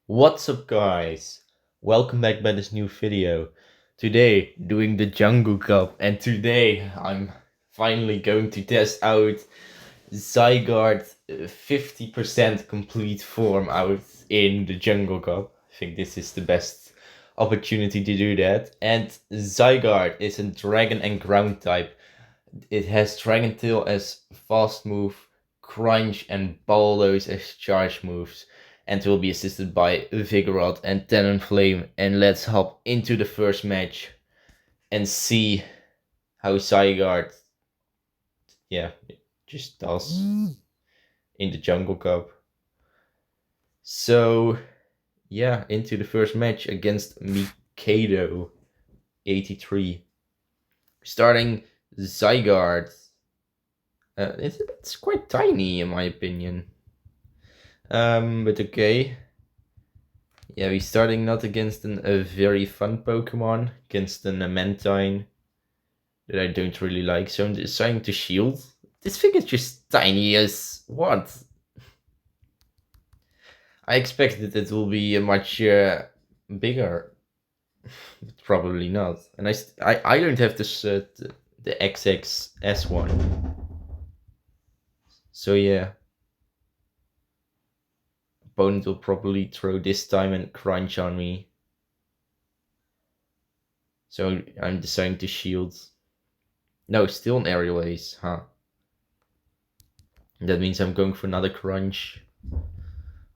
What's up guys? Welcome back by this new video. Today doing the Jungle Cup, and today I'm finally going to test out Zygarde 50% complete form out in the Jungle Cup. I think this is the best opportunity to do that. And Zygarde is a dragon and ground type. It has Dragon Tail as fast move, Crunch and Bulldoze as charge moves, and will be assisted by Vigoroth and Talonflame. And let's hop into the first match and see how Zygarde, just does in the Jungle Cup. So, into the first match against Mikado 83. Starting Zygarde. It's quite tiny in my opinion. But okay. Yeah, we're starting not against a very fun Pokemon, against an Amantine that I don't really like, so I'm deciding to shield. This thing is just tiny as what? I expected it will be a much bigger, but probably not. And I don't have this the XXS one. So yeah. Opponent will probably throw this time and crunch on me. So I'm deciding to shield. No, still an aerial ace, huh? That means I'm going for another crunch.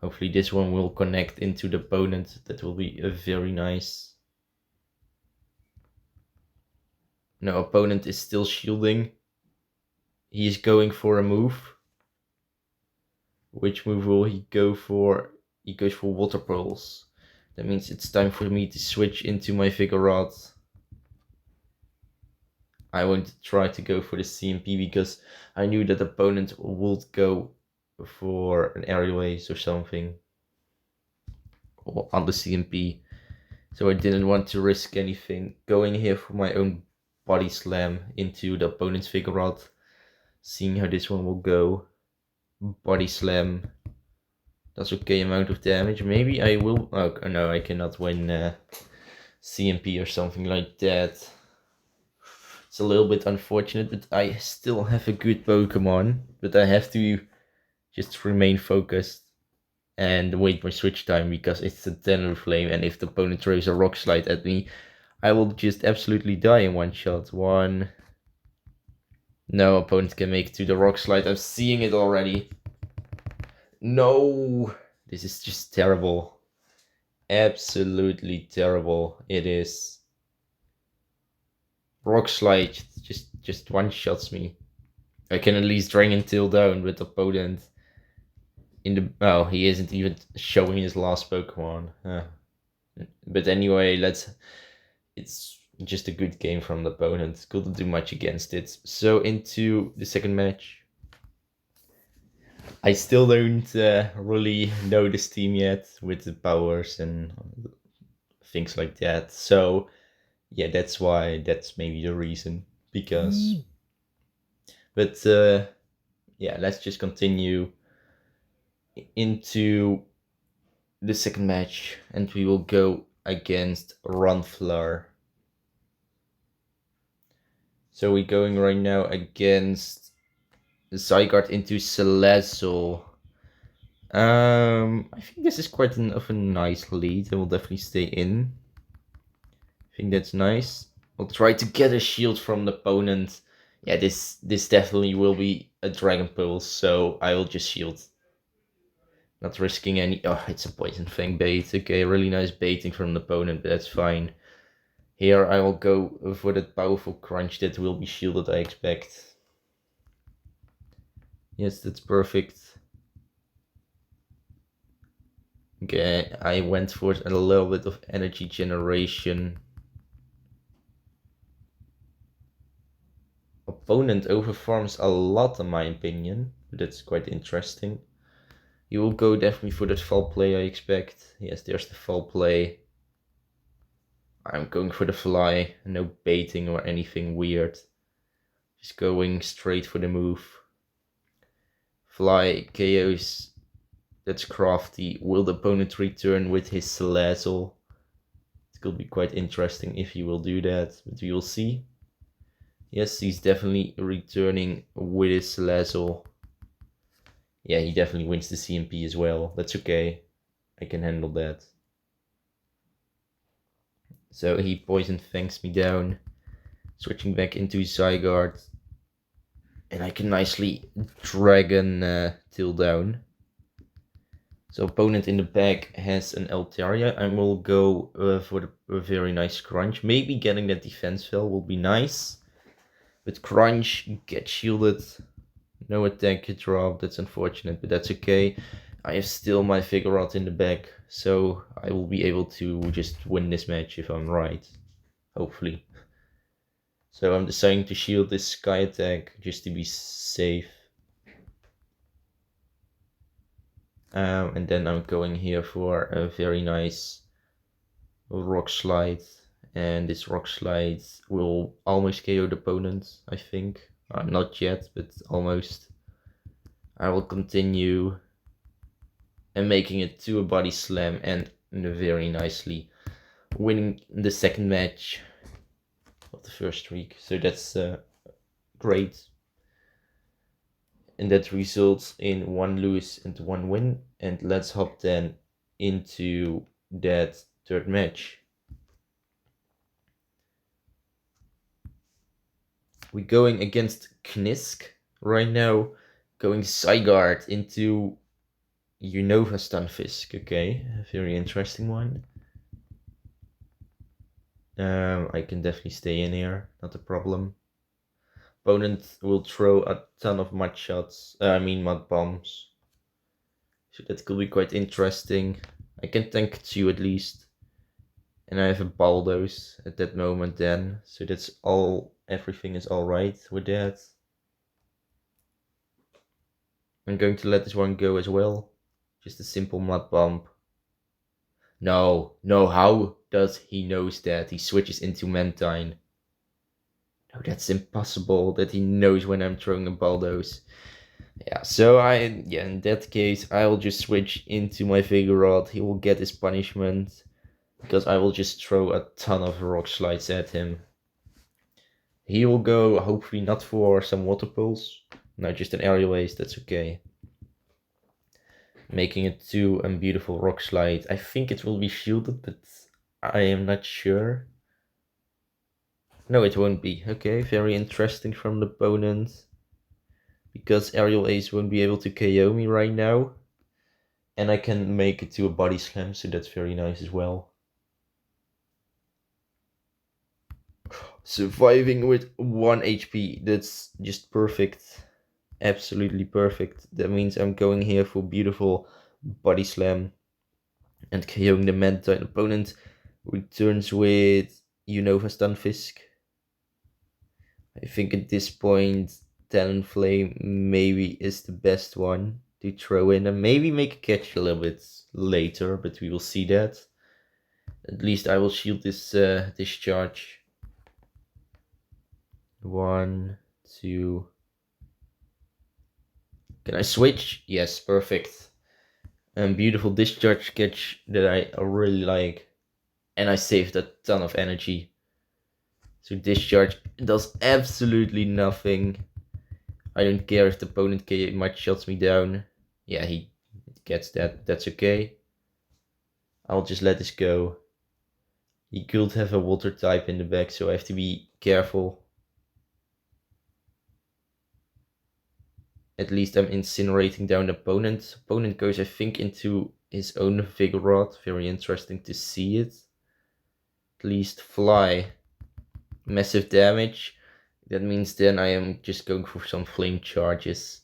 Hopefully this one will connect into the opponent. That will be very nice. No, opponent is still shielding. He is going for a move. Which move will he go for? He goes for Water Pearls. That means it's time for me to switch into my Vigoroth. I want to try to go for the CMP because I knew that opponent would go for an aerial ace or something on the CMP. So I didn't want to risk anything. Going here for my own body slam into the opponent's Vigoroth. Seeing how this one will go. Body slam. That's okay amount of damage. Maybe I will. Oh no, I cannot win CMP or something like that. It's a little bit unfortunate, but I still have a good Pokemon. But I have to just remain focused and wait my switch time because it's a Talonflame, and if the opponent throws a Rock Slide at me, I will just absolutely die in one shot. One. No opponent can make it to the Rock Slide. I'm seeing it already. No, this is just terrible. Absolutely terrible. It is. Rock Slide just one shots me. I can at least Dragon Tail down with the opponent. Oh, he isn't even showing his last Pokemon. But anyway, it's just a good game from the opponent. Couldn't do much against it. So into the second match. I still don't really know this team yet with the powers and things like that. So yeah, that's maybe the reason. But yeah, let's just continue into the second match, and we will go against Ronflar. So we're going right now against Zygarde into Salazzle. I think this is quite of a nice lead. I will definitely stay in. I think that's nice. I'll try to get a shield from the opponent. Yeah, this definitely will be a Dragon Pulse, so I will just shield. Not risking any. Oh, it's a Poison Fang bait. Okay, really nice baiting from the opponent, but that's fine. Here I will go for that powerful crunch that will be shielded, I expect. Yes, that's perfect. Okay, I went for a little bit of energy generation. Opponent overfarms a lot in my opinion, but that's quite interesting. He will go definitely for that foul play, I expect. Yes, there's the foul play. I'm going for the fly, no baiting or anything weird. Just going straight for the move. Fly KOs That's crafty. Will the opponent return with his Salazzle? It could be quite interesting if he will do that, but we will see. Yes, he's definitely returning with his Salazzle. Yeah, he definitely wins the CMP as well. That's okay. I can handle that. So he Poison Fangs me down. Switching back into Zygarde. And I can nicely Dragon Tail down. So opponent in the back has an Altaria. I will go for a very nice Crunch. Maybe getting that defense fell will be nice. But Crunch, get shielded. No attack drop, that's unfortunate, but that's okay. I have still my Vigoroth in the back, so I will be able to just win this match if I'm right. Hopefully. So I'm deciding to shield this Sky attack just to be safe. And then I'm going here for a very nice Rock Slide. And this Rock Slide will almost KO the opponent, I think. Not yet, but almost. I will continue and making it to a Body Slam and very nicely winning the second match of the first week. So that's great. And that results in 1 lose and 1 win. And let's hop then into that third match. We're going against Knisk right now, going Zygarde into Unova Stunfisk. Okay, a very interesting one. I can definitely stay in here, not a problem. Opponent will throw a ton of mud shots, mud bombs. So that could be quite interesting. I can tank 2 at least. And I have a Bulldoze at that moment then. So that's all, everything is alright with that. I'm going to let this one go as well. Just a simple mud bomb. No, how does he knows that? He switches into Mantine. No, that's impossible that he knows when I'm throwing a Bulldoze. Yeah, so in that case, I'll just switch into my Vigoroth. He will get his punishment. Because I will just throw a ton of Rock Slides at him. He will go, hopefully not for some Water Pulse. No, just an Aerial Ace, that's okay. Making it to a beautiful Rock Slide. I think it will be shielded, but I am not sure. No, it won't be. Okay, very interesting from the opponent. Because Aerial Ace won't be able to KO me right now. And I can make it to a Body Slam, so that's very nice as well. Surviving with 1 HP, that's just perfect. Absolutely perfect. That means I'm going here for beautiful Body Slam and KOing the Mantine. Opponent returns with Unova Stunfisk. I think at this point Talonflame maybe is the best one to throw in and maybe make a catch a little bit later, but we will see that. At least I will shield this discharge. 1, 2. Can I switch? Yes, perfect. Beautiful discharge catch that I really like. And I saved a ton of energy. So discharge does absolutely nothing. I don't care if the opponent much shots me down. Yeah, he gets that. That's okay. I'll just let this go. He could have a water type in the back, so I have to be careful. At least I'm incinerating down the opponent. Opponent goes, I think, into his own Vigoroth. Very interesting to see it. At least fly. Massive damage. That means then I am just going for some flame charges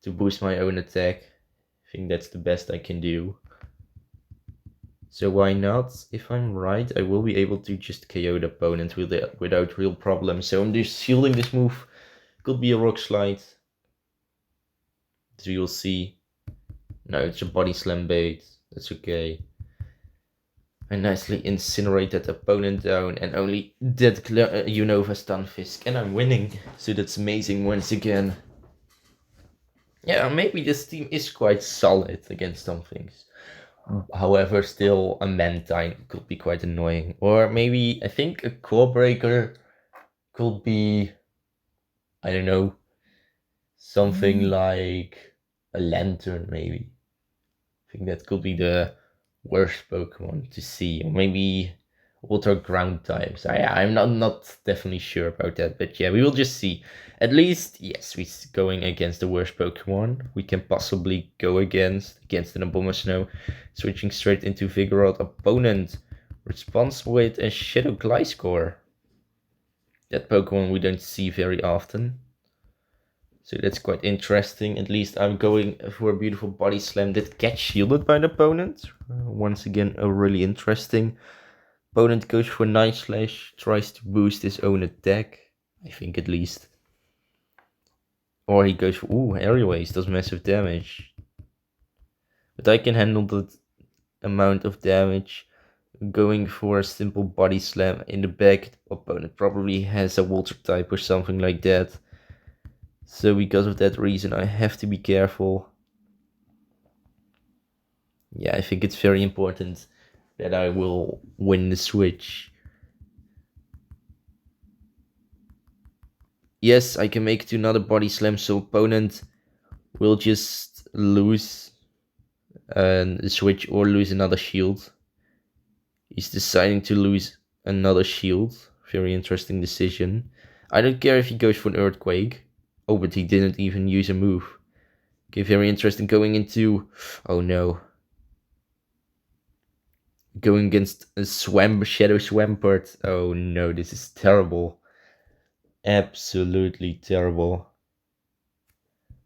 to boost my own attack. I think that's the best I can do. So why not? If I'm right, I will be able to just KO the opponent without real problems. So I'm just shielding this move. Could be a Rock Slide. So you'll see. No, it's a Body Slam bait. That's okay. I nicely incinerate that opponent down and only that Unova Stunfisk. And I'm winning. So that's amazing once again. Yeah, maybe this team is quite solid against some things. However, still a Mantine could be quite annoying. Or maybe I think a core breaker could be, I don't know, something like a lantern maybe. I think that could be the worst Pokemon to see. Or maybe water ground types. I'm not definitely sure about that, but yeah, we will just see. At least, yes, we're going against the worst Pokemon we can possibly go against an Abomasnow. Switching straight into Vigoroth. Opponent responds with a Shadow Gliscor. That Pokemon we don't see very often. So that's quite interesting. At least I'm going for a beautiful body slam that gets shielded by the opponent. Once again, a really interesting. Opponent goes for Night Slash, tries to boost his own attack. I think at least. Or he goes for, ooh, Aerial Ace does massive damage. But I can handle that amount of damage. Going for a simple body slam in the back. Opponent probably has a water type or something like that. So because of that reason, I have to be careful. Yeah, I think it's very important that I will win the switch. Yes, I can make it to another body slam, so opponent will just lose the switch or lose another shield. He's deciding to lose another shield. Very interesting decision. I don't care if he goes for an earthquake. Oh, but he didn't even use a move. Okay, very interesting going into... Oh no. Going against a Shadow Swampert. Oh no, this is terrible. Absolutely terrible.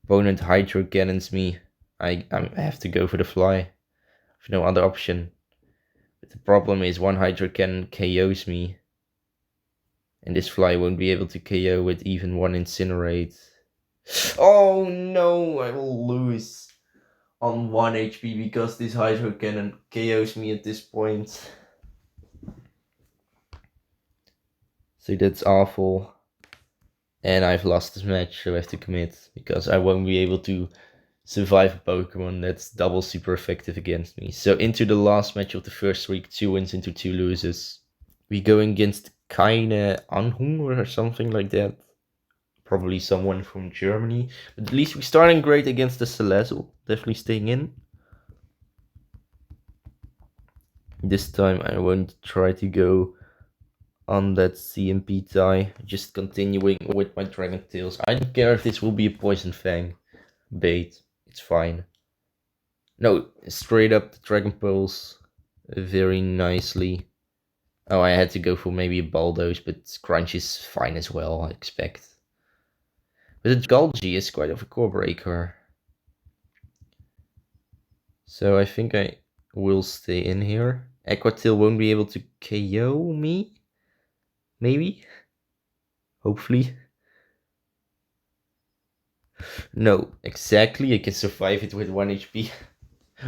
Opponent Hydro Cannons me. I have to go for the fly. I've no other option. But the problem is one Hydro Cannon KOs me. And this fly won't be able to KO with even one Incinerate. Oh no, I will lose on 1 HP because this Hydro Cannon KOs me at this point. So that's awful. And I've lost this match, so I have to commit. Because I won't be able to survive a Pokemon that's double super effective against me. So into the last match of the first week, 2 wins into 2 losses. We go against Keine Anhung or something like that. Probably someone from Germany. But at least we're starting great against the Salazzle. Definitely staying in. This time I won't try to go on that CMP tie. Just continuing with my Dragon Tails. I don't care if this will be a Poison Fang bait. It's fine. No, straight up the Dragon Pulse. Very nicely. Oh, I had to go for maybe a Bulldoze, but Crunch is fine as well, I expect. But the Galgi is quite of a core breaker. So I think I will stay in here. Aquatail won't be able to KO me? Maybe? Hopefully. No, exactly. I can survive it with 1 HP.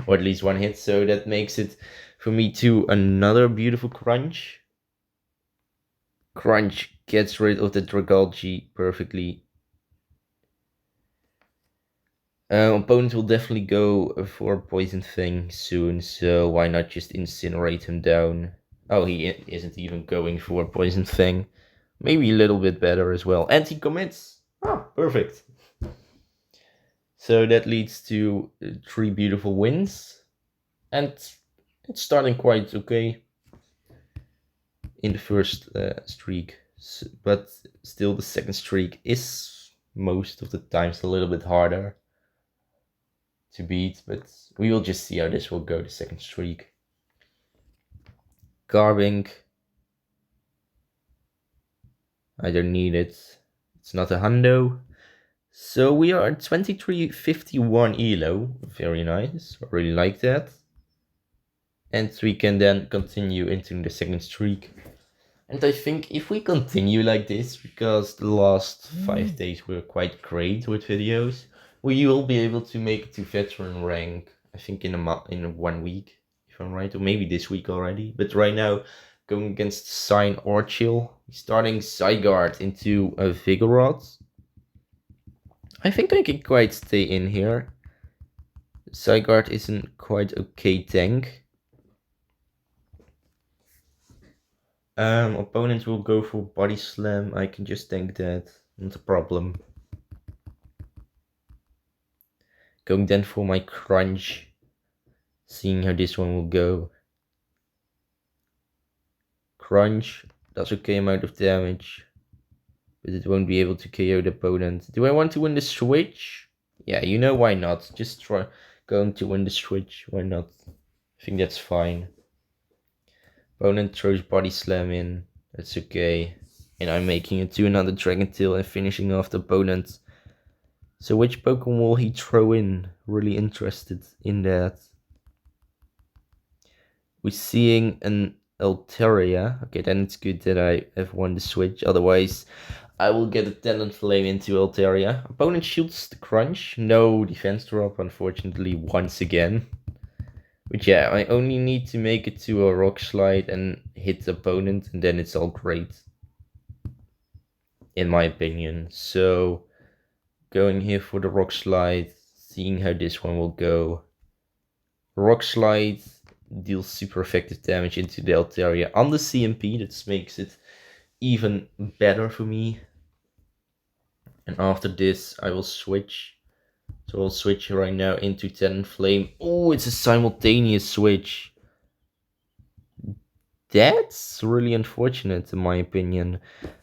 Or at least 1 hit. So that makes it for me to another beautiful Crunch. Crunch gets rid of the Dragalge perfectly. Opponent will definitely go for a Poison Fang soon, so why not just incinerate him down? Oh, he isn't even going for a Poison Fang. Maybe a little bit better as well. And he commits. Ah, perfect. So that leads to 3 beautiful wins. And it's starting quite okay in the first streak. But still the second streak is most of the times a little bit harder to beat, but we will just see how this will go, the second streak. Carving. I don't need it. It's not a hundo. So we are at 2351 elo. Very nice. I really like that. And we can then continue into the second streak. And I think if we continue like this, because the last 5 days were quite great with videos, we will be able to make it to veteran rank, I think in 1 week, if I'm right, or maybe this week already. But right now, going against Sign or Chill, starting Zygarde into a Vigoroth. I think I can quite stay in here. Zygarde isn't quite okay tank. Opponents will go for body slam. I can just tank that. Not a problem. Going then for my crunch. Seeing how this one will go. Crunch does okay amount of damage, but it won't be able to KO the opponent. Do I want to win the switch? Yeah, you know why not. Just try going to win the switch. Why not? I think that's fine. Opponent throws body slam in. That's okay. And I'm making it to another Dragon Tail and finishing off the opponent. So which Pokemon will he throw in? Really interested in that. We're seeing an Altaria. Okay, then it's good that I have won the switch. Otherwise, I will get a Talonflame into Altaria. Opponent shields the crunch. No defense drop, unfortunately, once again. But yeah, I only need to make it to a Rock Slide and hit the opponent, and then it's all great. In my opinion. So, going here for the Rock Slide, seeing how this one will go. Rock Slide deals super effective damage into the Altaria on the CMP. That makes it even better for me. And after this, I will switch. So I'll switch right now into Talonflame. Oh, it's a simultaneous switch. That's really unfortunate in my opinion.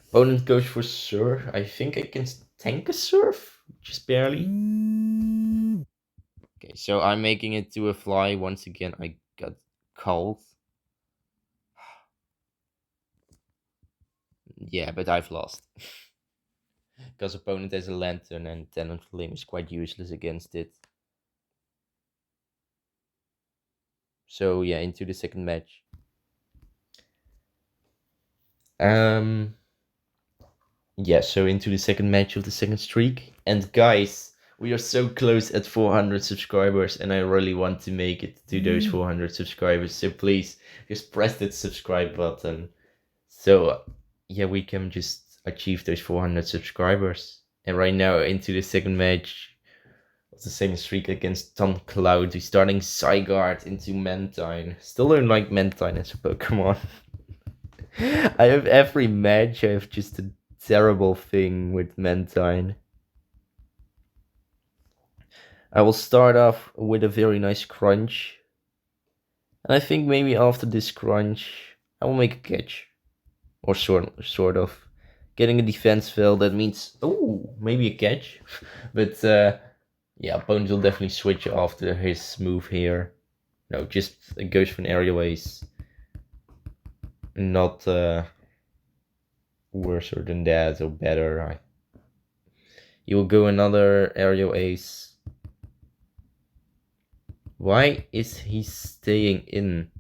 Opponent goes for Surf. I think I can tank a Surf, just barely. Okay, so I'm making it to a fly. Once again, I got cold. Yeah, but I've lost. Because opponent has a Lantern and Talonflame is quite useless against it. So yeah, into the second match. Yeah, so into the second match of the second streak. And guys, we are so close at 400 subscribers and I really want to make it to those 400 subscribers. So please just press that subscribe button. So yeah, we can just achieve those 400 subscribers. And right now into the second match of the second streak against Tom Cloud. We're starting Zygarde into Mantine. Still don't like Mantine as a Pokemon. I have every match, I have just a terrible thing with Mantine. I will start off with a very nice crunch. And I think maybe after this crunch, I will make a catch. Or sort of. Getting a defense fail, that means, oh, maybe a catch. But yeah, opponent will definitely switch after his move here. No, just it goes for an aerial ace. Not worse than that or better. He will go another aerial ace. Why is he staying in?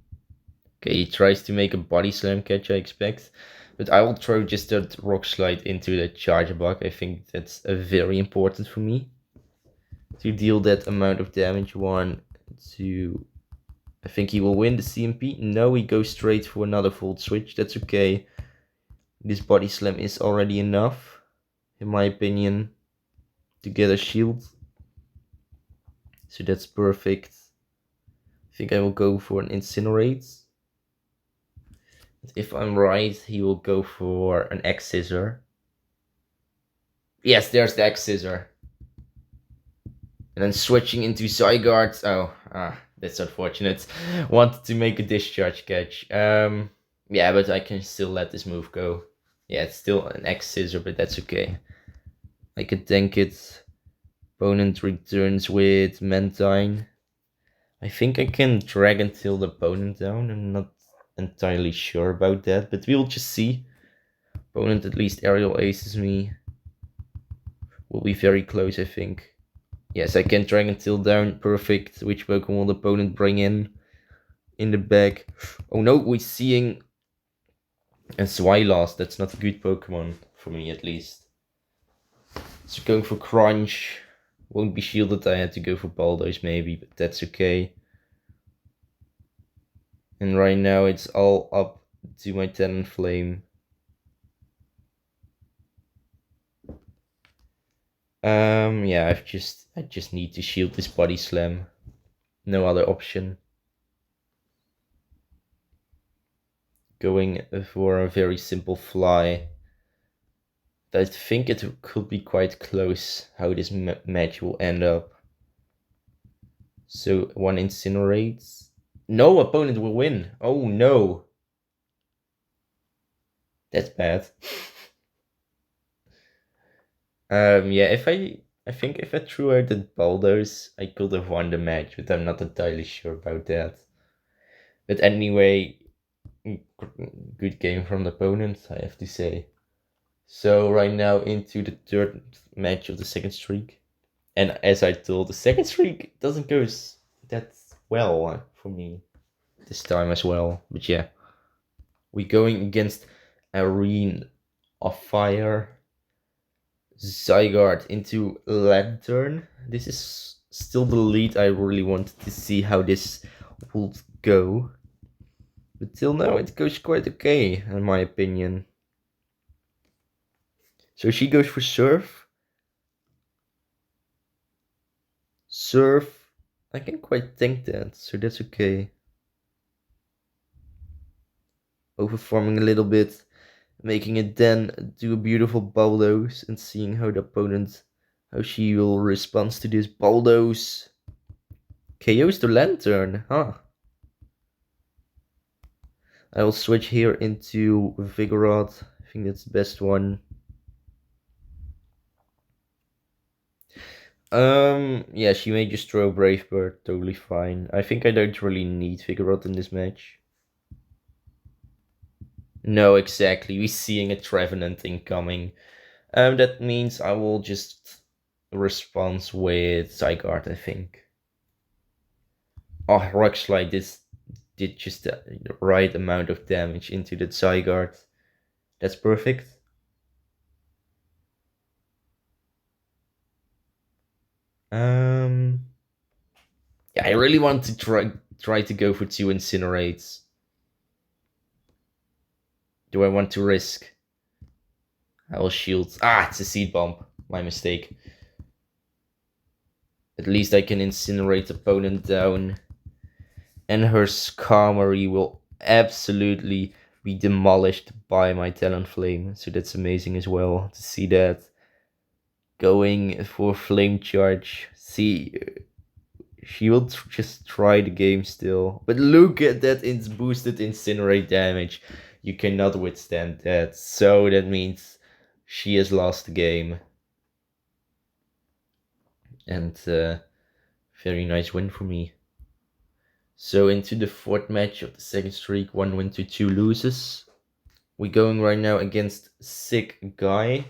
Okay, he tries to make a body slam catch, I expect. But I will throw just that rock slide into the charge block. I think that's very important for me. To deal that amount of damage. 1, 2. I think he will win the CMP. No, he goes straight for another Volt Switch. That's okay. This body slam is already enough, in my opinion, to get a shield. So that's perfect. I think I will go for an Incinerate. If I'm right, he will go for an X-Scissor. Yes, there's the X-Scissor. And then switching into Zygarde. Oh, that's unfortunate. Wanted to make a discharge catch. Yeah, but I can still let this move go. Yeah, it's still an X-Scissor, but that's okay. I could tank it. Opponent returns with Mantine. I think I can Dragon Tail the opponent down. I'm not entirely sure about that, but we'll just see. Opponent at least aerial aces me. Will be very close, I think. Yes, I can Dragon Tail down. Perfect. Which Pokemon will the opponent bring in the bag? Oh no, we're seeing a Swilost. That's not a good Pokemon, for me at least. So going for Crunch. Won't be shielded. I had to go for Bulldoze maybe, but that's okay. And right now it's all up to my Talonflame. Yeah, I just need to shield this body slam. No other option. Going for a very simple fly. I think it could be quite close how this match will end up. So one incinerates. No opponent will win. Oh no. That's bad. Yeah, I think if I threw out the bulldoze, I could have won the match, but I'm not entirely sure about that. But anyway, good game from the opponent, I have to say. So right now into the third match of the second streak. And as I told, the second streak doesn't go that well for me this time as well. But yeah, we're going against Arene of Fire. Zygarde into Lantern. This is still the lead. I really wanted to see how this would go. But till now it goes quite okay, in my opinion. So she goes for Surf. Surf. I can quite tank that, so that's okay. Overforming a little bit. Making it then do a beautiful bulldoze and seeing how the opponent, how she will respond to this bulldoze. KOs the Lantern, huh? I will switch here into Vigoroth. I think that's the best one. Yeah, she may just throw Brave Bird, totally fine. I think I don't really need Vigoroth in this match. No, exactly. We're seeing a Trevenant incoming. That means I will just respond with Zygarde, I think. Oh, Rock Slide did just the right amount of damage into the Zygarde. That's perfect. Yeah, I really want to try to go for 2 Incinerates. Do I want to risk? I will shield. Ah, it's a Seed Bomb. My mistake. At least I can incinerate opponent down. And her Skarmory will absolutely be demolished by my Talonflame. So that's amazing as well to see that. Going for Flame Charge. See, she will just try the game still. But look at that boosted Incinerate damage. You cannot withstand that. So that means she has lost the game. And very nice win for me. So into the fourth match of the second streak, 1 win to 2 loses. We're going right now against Sick Guy.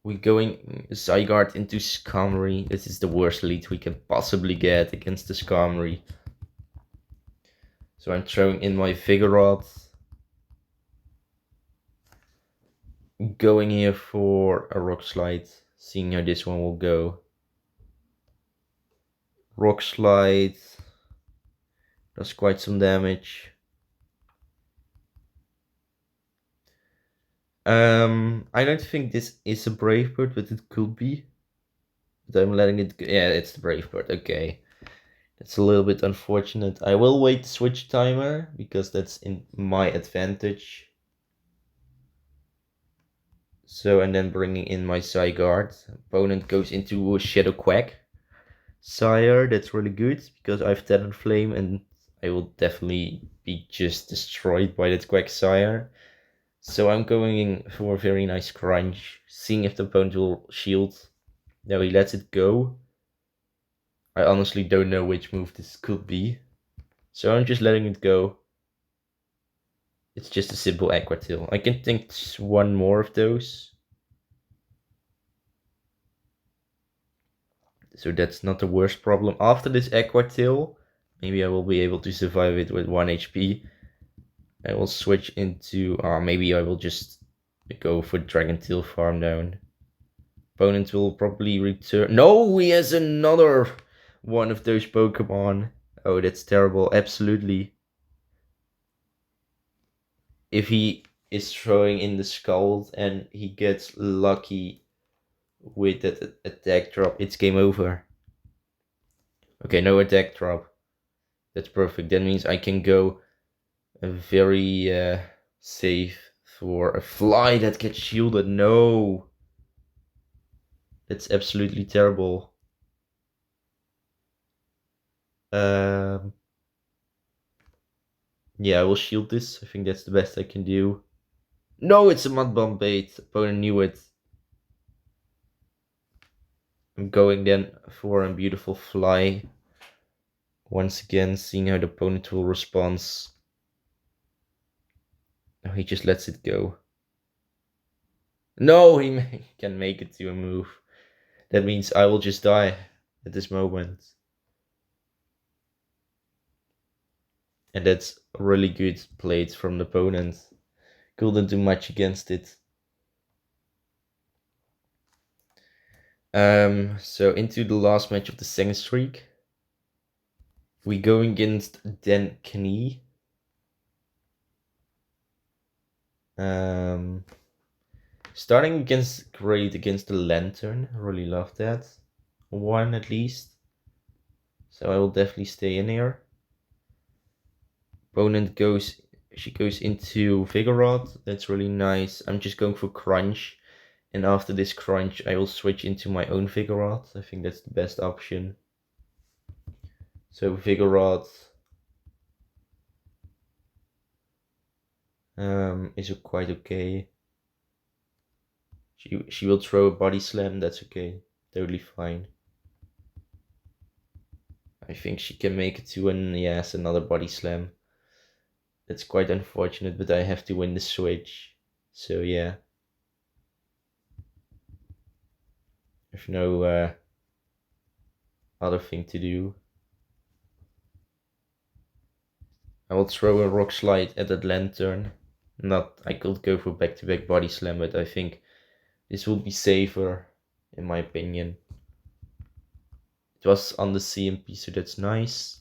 We're going Zygarde into Skarmory. This is the worst lead we can possibly get against the Skarmory. So I'm throwing in my Vigoroth. Going here for a Rock Slide. Seeing how this one will go. Rock Slide. Does quite some damage. I don't think this is a Brave Bird, but it could be. But I'm letting it go. Yeah, it's the Brave Bird. Okay. That's a little bit unfortunate. I will wait the switch timer because that's in my advantage. So, and then bringing in my Zygarde. Opponent goes into a Shadow Quack. Sire, that's really good because I have Talonflame and I will definitely be just destroyed by that Quack Sire. So I'm going for a very nice crunch, seeing if the opponent will shield. Now he lets it go. I honestly don't know which move this could be. So I'm just letting it go. It's just a simple Aquatill. I can think one more of those. So that's not the worst problem. After this Aquatill, maybe I will be able to survive it with 1 HP. I will switch into, maybe I will just go for Dragon Tail Farm down. Opponent will probably return. No, he has another one of those Pokemon. Oh, that's terrible. Absolutely. If he is throwing in the Scald and he gets lucky with that attack drop, it's game over. Okay, no attack drop. That's perfect. That means I can go very safe for a fly that gets shielded. No! That's absolutely terrible. Yeah, I will shield this. I think that's the best I can do. No, it's a mud bomb bait. Opponent knew it. I'm going then for a beautiful fly. Once again, seeing how the opponent will respond. No, he just lets it go. No, he can make it to a move. That means I will just die at this moment. And that's really good played from the opponent. Couldn't do much against it. So into the last match of the second streak. We go against Den Knee. Starting against great against the Lantern. I really love that. One at least. So I will definitely stay in here. Opponent goes into Vigoroth. That's really nice. I'm just going for Crunch. And after this Crunch, I will switch into my own Vigoroth. I think that's the best option. So Vigoroth is quite okay. She will throw a body slam. That's okay. Totally fine. I think she can make it to another body slam. That's quite unfortunate, but I have to win the switch. So yeah. There's no other thing to do. I will throw a rock slide at that Lantern. I could go for back-to-back body slam, but I think this will be safer, in my opinion. It was on the CMP, so that's nice.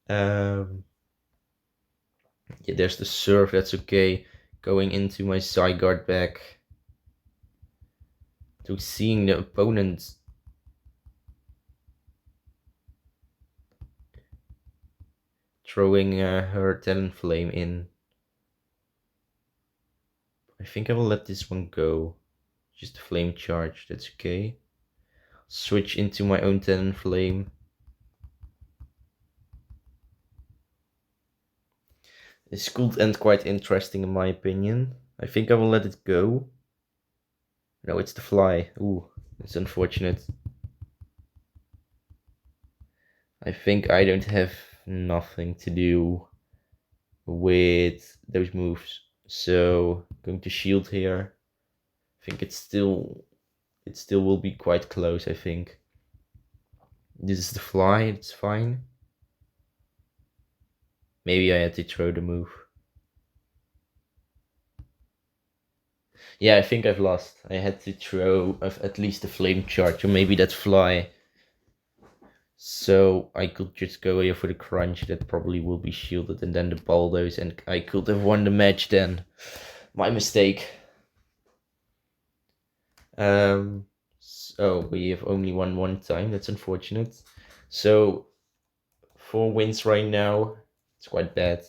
Yeah, there's the serve, that's okay. Going into my Zygarde back. To seeing the opponent throwing her Talonflame in. I think I will let this one go. Just a flame charge, that's okay. Switch into my own Talonflame. This could end quite interesting in my opinion. I think I will let it go. No, it's the fly. Ooh, it's unfortunate. I think I don't have nothing to do with those moves. So going to shield here. I think it still will be quite close, I think. This is the fly, it's fine. Maybe I had to throw the move. Yeah, I think I've lost. I had to throw at least a flame charge, or maybe that fly. So I could just go here for the crunch, that probably will be shielded, and then the bulldoze, and I could have won the match then. My mistake. So we have only won one time, that's unfortunate. So 4 wins right now, it's quite bad.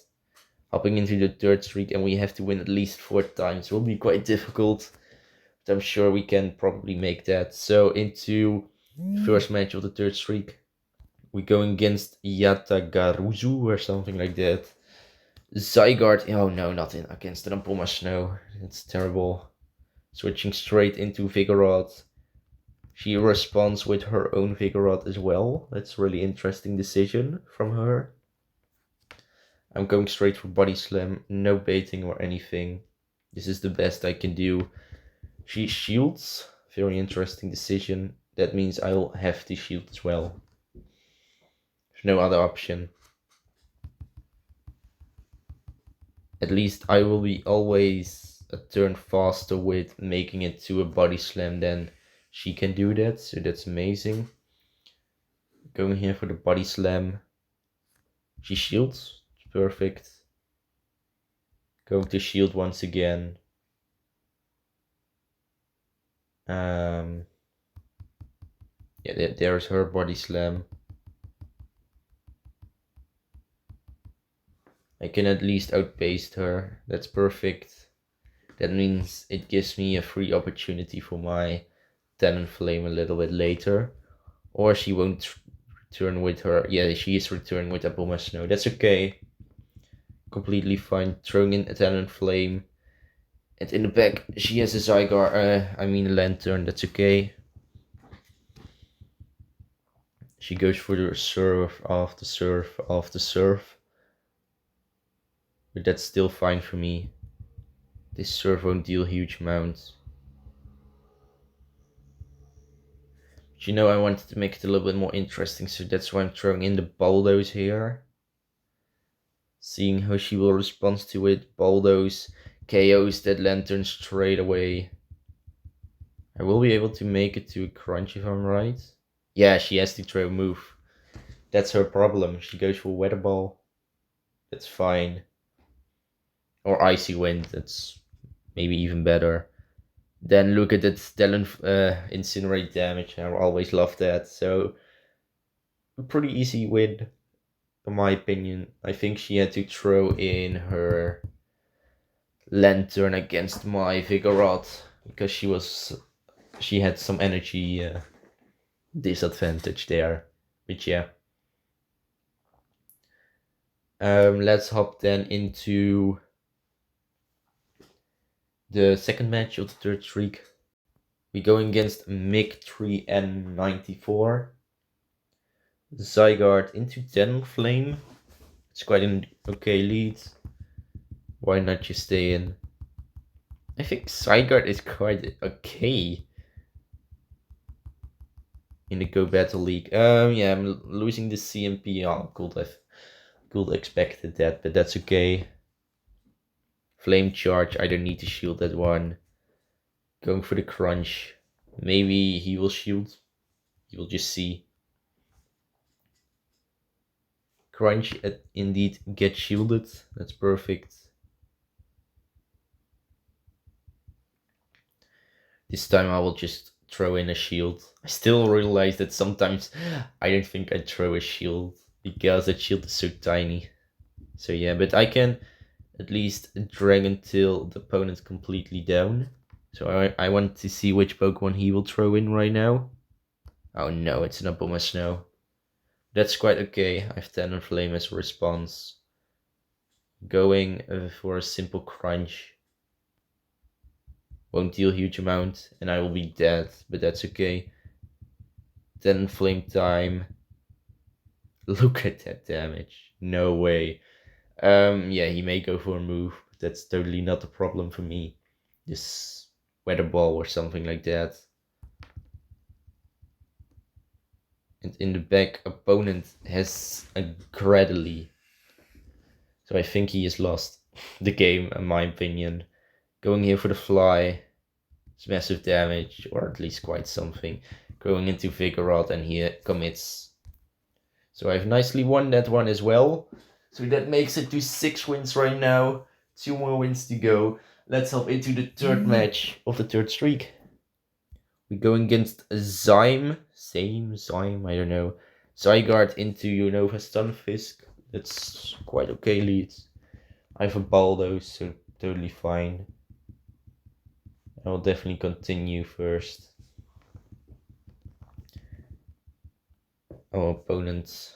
Hopping into the third streak, and we have to win at least 4 times. It will be quite difficult, but I'm sure we can probably make that. So into the first match of the third streak, we're going against Yatagaruzu or something like that. Zygarde, oh no, not against the Rampoma Snow. It's terrible. Switching straight into Vigoroth. She responds with her own Vigoroth as well. That's a really interesting decision from her. I'm going straight for body slam, no baiting or anything. This is the best I can do. She shields, very interesting decision. That means I'll have to shield as well. There's no other option. At least I will be always a turn faster with making it to a body slam than she can do that, so that's amazing. Going here for the body slam. She shields, perfect. Going to shield once again. Yeah, there's her body slam. I can at least outpace her. That's perfect. That means it gives me a free opportunity for my Talonflame a little bit later. Or she won't return with her. Yeah, she is returning with Apple Snow. That's okay. Completely fine. Throwing in a Talonflame. And in the back, she has a Zygarde, a Lantern. That's okay. She goes for the surf after surf after surf. But that's still fine for me. This surf won't deal huge amounts. But you know, I wanted to make it a little bit more interesting, so that's why I'm throwing in the Bulldoze here. Seeing how she will respond to it. Bulldoze KOs that Lantern straight away. I will be able to make it to a crunch if I'm right. Yeah, she has to throw a move. That's her problem. She goes for Weather Ball. That's fine. Or Icy Wind. That's maybe even better. Then look at that Incinerate damage. I always love that. So, a pretty easy win, in my opinion. I think she had to throw in her Lantern against my Vigoroth because she had some energy disadvantage there. But yeah. Let's hop then into the second match of the third streak. We're going against Mig3N94. Zygarde into Talonflame. It's quite an okay lead. Why not just stay in? I think Zygarde is quite okay in the Go Battle League. Yeah, I'm losing the CMP. Oh, could expected that, but that's okay. Flame Charge, I don't need to shield that one. Going for the crunch. Maybe he will shield. You'll just see. Crunch indeed gets shielded. That's perfect. This time I will just throw in a shield. I still realize that sometimes I don't think I throw a shield because that shield is so tiny. So yeah, but I can at least drag until the opponent's completely down. So I want to see which Pokemon he will throw in right now. Oh no, it's an Apple Snow. That's quite okay. I have Talonflame as a response. Going for a simple crunch. Won't deal huge amount and I will be dead, but that's okay. Talonflame time. Look at that damage. No way. Yeah, he may go for a move, but that's totally not a problem for me. This Weather Ball or something like that. And in the back, opponent has a Gradley. So I think he has lost the game, in my opinion. Going here for the fly. It's massive damage, or at least quite something. Going into Vigoroth and he commits. So I've nicely won that one as well. So that makes it to 6 wins right now. 2 more wins to go. Let's hop into the third match of the third streak. We're going against Zyme. Zyme, I don't know. Zygarde into Unova Stunfisk. That's quite okay leads. I have a Bulldoze, so totally fine. I will definitely continue first. Our opponents.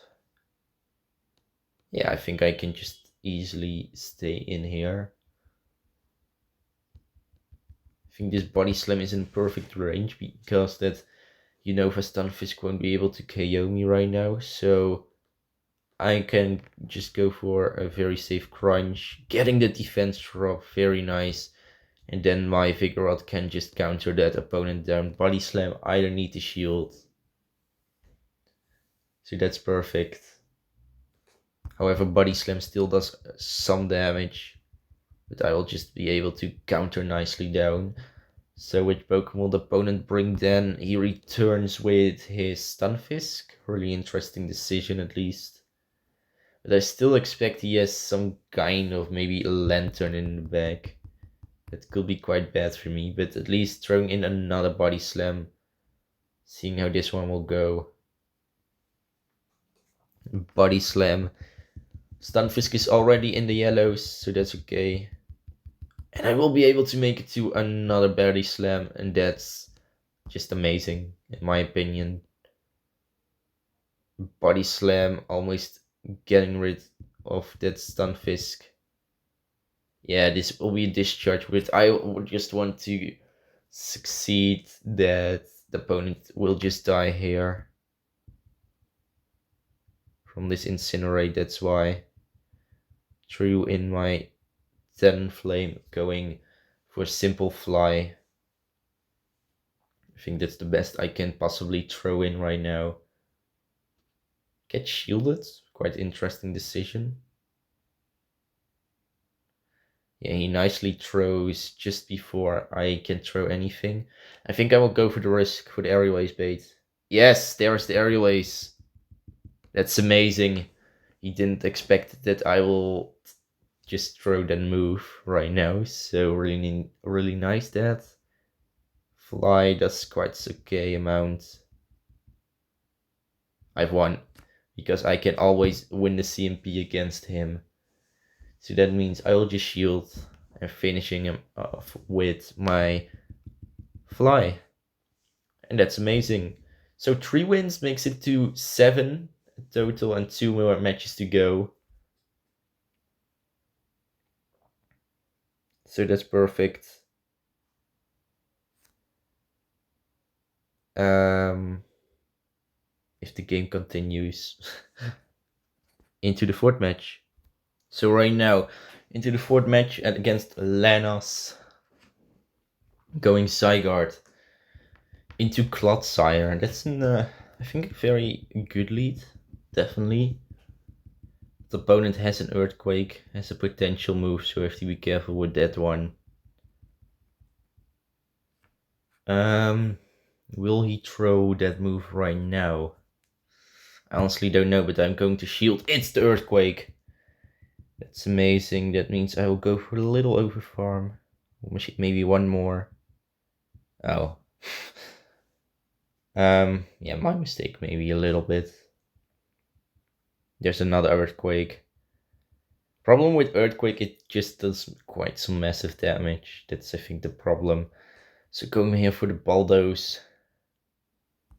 Yeah, I think I can just easily stay in here. I think this Body Slam is in perfect range because that Unova Stunfisk won't be able to KO me right now. So I can just go for a very safe crunch. Getting the defense drop, very nice. And then my Vigoroth can just counter that opponent down. Body Slam, I don't need to shield. So that's perfect. However, Body Slam still does some damage. But I will just be able to counter nicely down. So which Pokemon will the opponent bring then? He returns with his Stunfisk. Really interesting decision at least. But I still expect he has some kind of maybe a lantern in the back. That could be quite bad for me, but at least throwing in another body slam. Seeing how this one will go. Body slam. Stunfisk is already in the yellows, so that's okay. And I will be able to make it to another body slam, and that's just amazing, in my opinion. Body slam, almost getting rid of that Stunfisk. Yeah, this will be a discharge, but I would just want to succeed that the opponent will just die here from this Incinerate. That's why threw in my Talonflame, going for simple fly. I think that's the best I can possibly throw in right now. Get shielded, quite interesting decision. Yeah, he nicely throws just before I can throw anything. I think I will go for the risk for the aerial ace bait. Yes, there's the aerial ace. That's amazing. He didn't expect that I will just throw that move right now. So really nice that. Fly, that's quite okay amount. I've won. Because I can always win the CMP against him. So that means I will just shield and finishing him off with my fly. And that's amazing. So 3 wins makes it to 7 total and 2 more matches to go. So that's perfect. If the game continues into the 4th match. So right now, into the 4th match against Lanos, going Zygarde into Clodsire. That's an, I think, very good lead, definitely. The opponent has an Earthquake, has a potential move, so I have to be careful with that one. Will he throw that move right now? I honestly don't know, but I'm going to shield. It's the Earthquake! That's amazing. That means I will go for a little overfarm. Maybe one more. Oh. Yeah, my mistake maybe a little bit. There's another Earthquake. Problem with Earthquake, it just does quite some massive damage. That's, I think, the problem. So going here for the Bulldoze.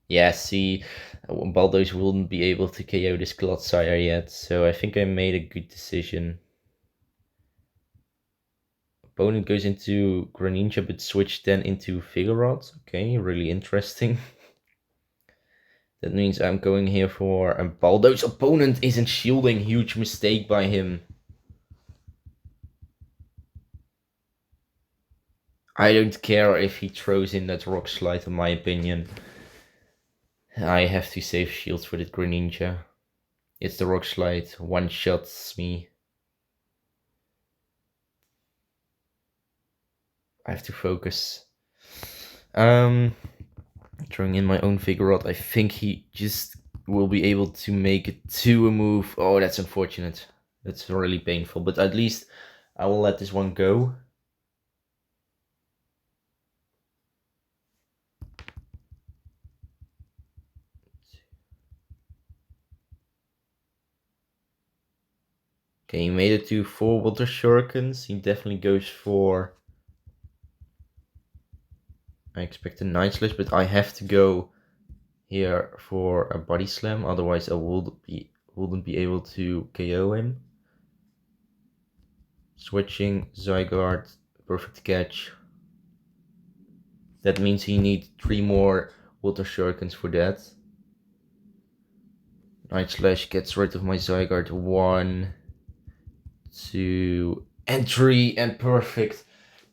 Yeah, see, Bulldoze wouldn't be able to KO this Clodsire yet, so I think I made a good decision. Opponent goes into Greninja, but switch then into Vigoroth. Okay, really interesting. That means I'm going here for a Bulldoze. Opponent isn't shielding, huge mistake by him. I don't care if he throws in that Rock Slide, in my opinion. I have to save shields for the Greninja. It's the Rock Slide, one-shots me. I have to focus. Throwing in my own Vigoroth. I think he just will be able to make it to a move. Oh, that's unfortunate. That's really painful, but at least I will let this one go. Okay, he made it to 4 Water Shurikens. He definitely goes for... I expect a Night Slash, but I have to go here for a Body Slam. Otherwise I wouldn't be able to KO him. Switching Zygarde, perfect catch. That means he needs 3 more Water Shurikens for that. Night Slash gets rid of my Zygarde. 1, 2, and 3, and perfect.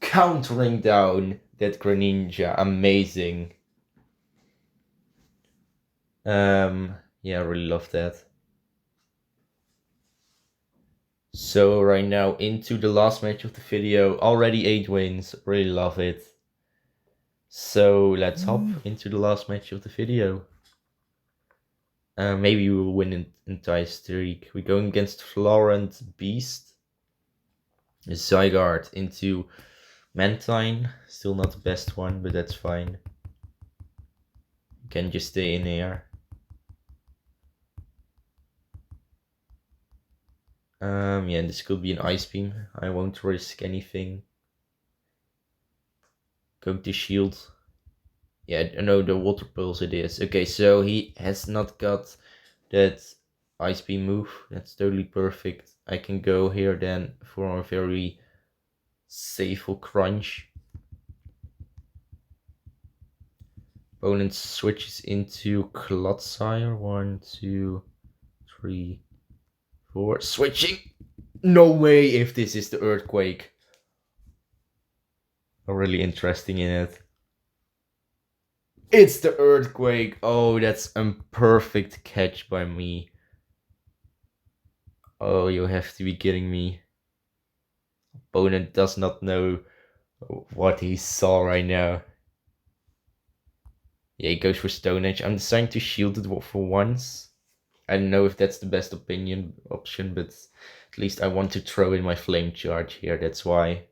Countering down that Greninja. Amazing. Yeah, I really love that. So right now into the last match of the video. Already 8 wins. Really love it. So let's hop into the last match of the video. Maybe we will win an entire streak. We're going against Florent Beast. Zygarde into Mantine. Still not the best one, but that's fine. You can just stay in here. Yeah, this could be an Ice Beam. I won't risk anything. Going to shield. Yeah, no, the Water Pulse it is. Okay, so he has not got that Ice Beam move. That's totally perfect. I can go here then for a very safe crunch. Opponent switches into Clodsire. 1, 2, 3, 4. Switching! No way if this is the Earthquake. I'm really interesting in it. It's the Earthquake. Oh, that's a perfect catch by me. Oh, you have to be kidding me. Opponent does not know what he saw right now. Yeah, he goes for Stone Edge. I'm deciding to shield it for once. I don't know if that's the best option, but at least I want to throw in my Flame Charge here, that's why.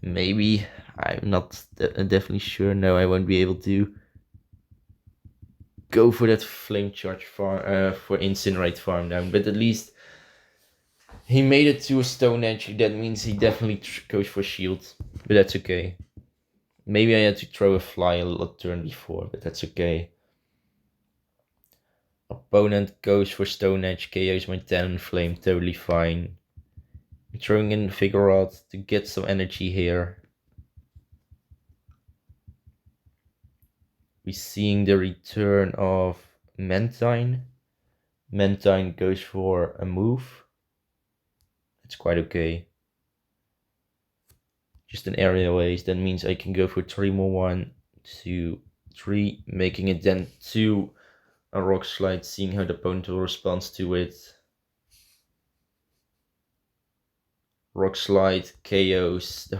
Maybe, I'm not definitely sure. No, I won't be able to go for that Flame Charge for Incinerate farm down, but at least he made it to a Stone Edge. That means he definitely goes for shield, but that's okay. Maybe I had to throw a fly a lot turn before, but that's okay. Opponent goes for Stone Edge, KOs my Talonflame, totally fine. I'm throwing in Vigoroth to get some energy here. We're seeing the return of Mantine. Mantine goes for a move. It's quite okay. Just an aerial ace, that means I can go for 3 more. 1, 2, 3, making it then 2 a Rock Slide, seeing how the opponent will respond to it. Rock Slide KOs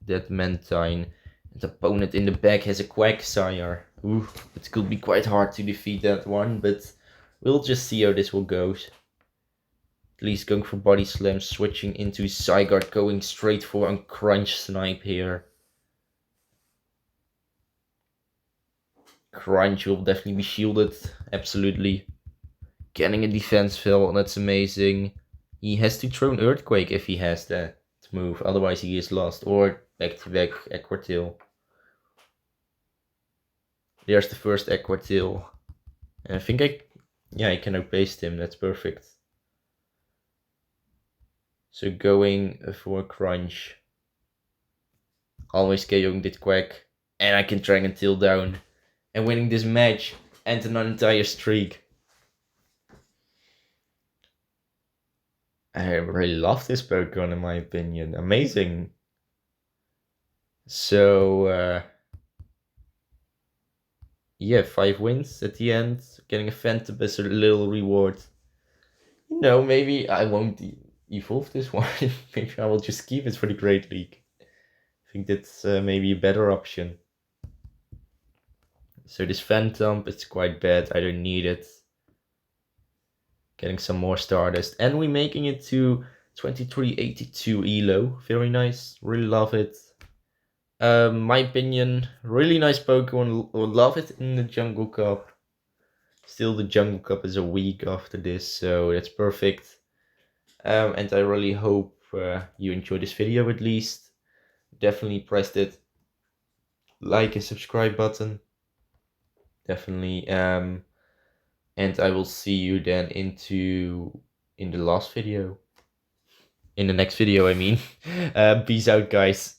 that Mantine. And the opponent in the back has a Quagsire. Ooh, it could be quite hard to defeat that one, but we'll just see how this will go. At least going for Body Slam, switching into Zygarde, going straight for a Crunch Snipe here. Crunch will definitely be shielded, absolutely. Getting a defense fill, that's amazing. He has to throw an Earthquake if he has that move, otherwise he is lost. Or back-to-back Aquatail. There's the first Aquatail. And I think I can outpace him, that's perfect. So going for a Crunch. Always KOing this Quack. And I can Dragon Tail down. And winning this match and an entire streak. I really love this Pokemon in my opinion. Amazing. So, yeah, 5 wins at the end. Getting a Phantom as a little reward. You know, maybe I won't evolve this one. Maybe I will just keep it for the Great League. I think that's maybe a better option. So this Phantom, it's quite bad. I don't need it. Getting some more Stardust. And we're making it to 2382 Elo. Very nice. Really love it. My opinion, really nice Pokemon. Would love it in the Jungle Cup. Still, the Jungle Cup is a week after this, so that's perfect. And I really hope you enjoyed this video at least. Definitely press that like and subscribe button. Definitely. And I will see you then in the last video. In the next video, I mean. Peace out, guys.